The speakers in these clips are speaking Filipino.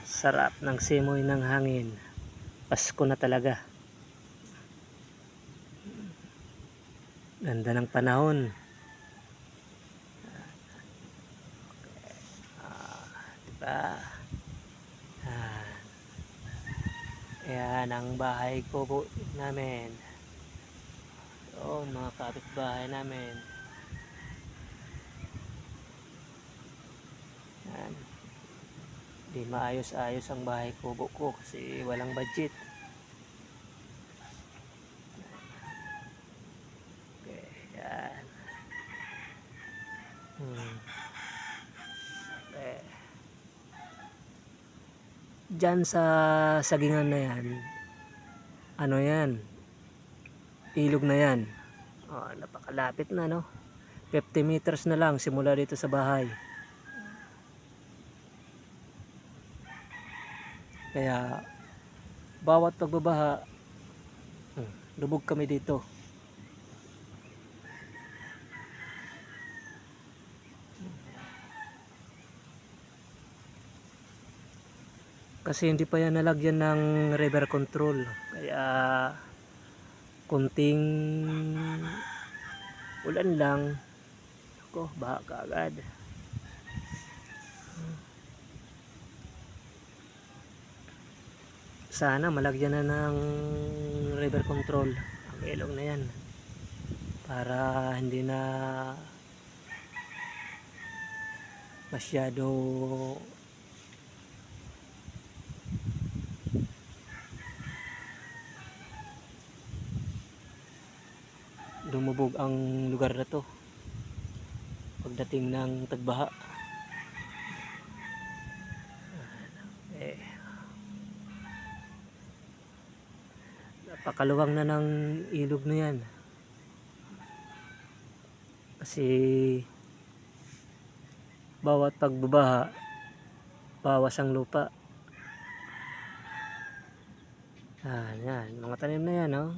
Sarap ng simoy ng hangin. Pasko na talaga. Ganda ng panahon. Diba? Ayan ang bahay kubo namin. So, mga kapitbahay namin. Ayan. Di maayos-ayos ang bahay kubo ko kasi walang budget. Okay, ayan. Okay. Diyan sa sagingan na yan, ano yan, ilog na yan. Oh, napakalapit na, no? 50 meters na lang simula dito sa bahay. Kaya bawat pagbabaha, lubog kami dito. Kasi hindi pa yan nalagyan ng river control. Kaya kunting ulan lang, ako, baha kaagad. Sana malagyan na ng river control ang ilog na yan para hindi na masyado lumubog ang lugar na to pagdating ng tagbaha. Napakaluwang na ng ilog na yan kasi bawat pagbabaha bawas ang lupa. Yan, mga tanim na yan, no?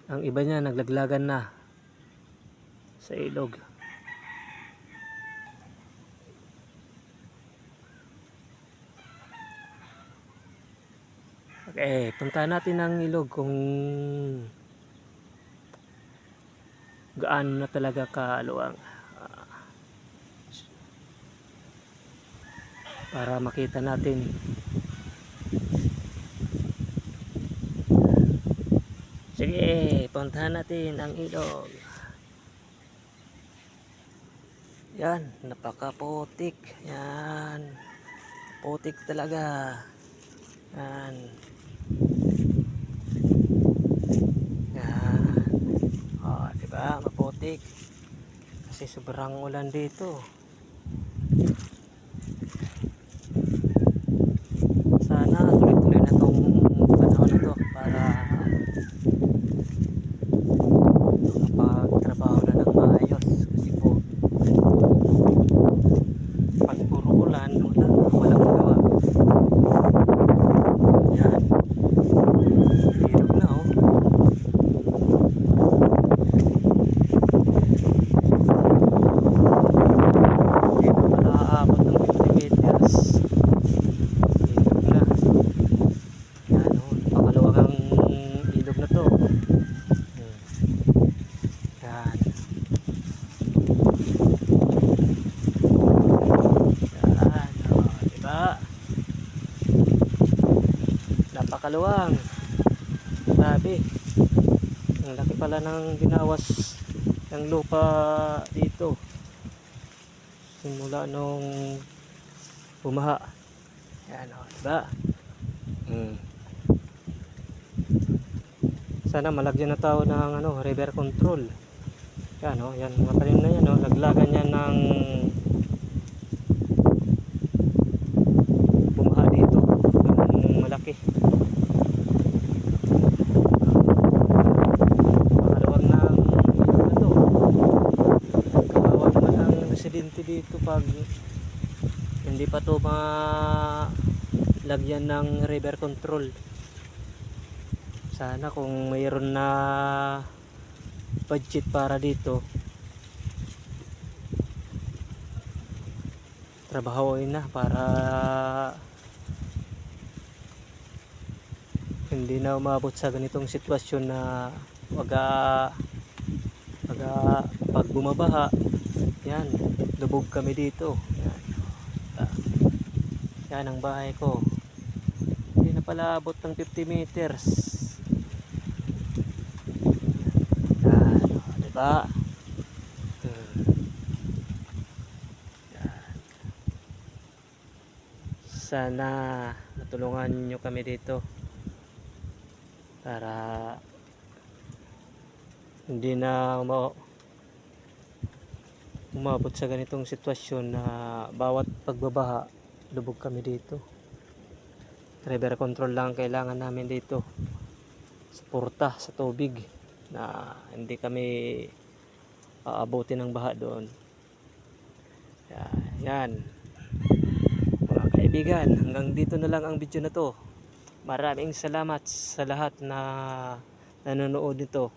Ang iba niya naglaglagan na sa ilog. Okay, puntahan natin ang ilog kung gaano na talaga kaluwang para makita natin. Sige, puntahan natin ang ilog. Yan, napakaputik. Yan, putik talaga. Yan. Yan. Oh, diba? Maputik. Kasi sobrang ulan dito. Sana tuloy-tuloy na tong panahon na to para makapagtrabaho na ng maayos. Kasi po, pag puro ulan, walang magawa. Yan. Ilog na, oh. Hindi pa pala aabot ng 50 meters. Ilog na. Yan, oh. Napakaluwag ang ilog na to. Yan. Yan, oh. Diba? Napakaluwang. Grabe. Ang laki pala ng binawas ng lupa dito simula nung bumaha. Yan, o, diba? Sana malagyan na tao ng river control. Yan, o, yan, mga tanim na yan, o, laglagan yan ng bumaha dito ng malaki. Dito pag hindi pa to malagyan ng river control. Sana kung mayroon na budget para dito, trabahoin na para hindi na umabot sa ganitong sitwasyon na pag bumabaha, yan, lubog kami dito. Yan, ah, yan ang bahay ko. Hindi na pala abot ng 50 meters. Yan, diba? Yan. Sana matulungan nyo kami dito para hindi na umabot sa ganitong sitwasyon na bawat pagbabaha lubog kami dito. River control lang kailangan namin dito, suporta sa tubig na hindi kami aabutin ng baha doon. Yan mga kaibigan, hanggang dito na lang ang video na to. Maraming salamat sa lahat na nanonood nito.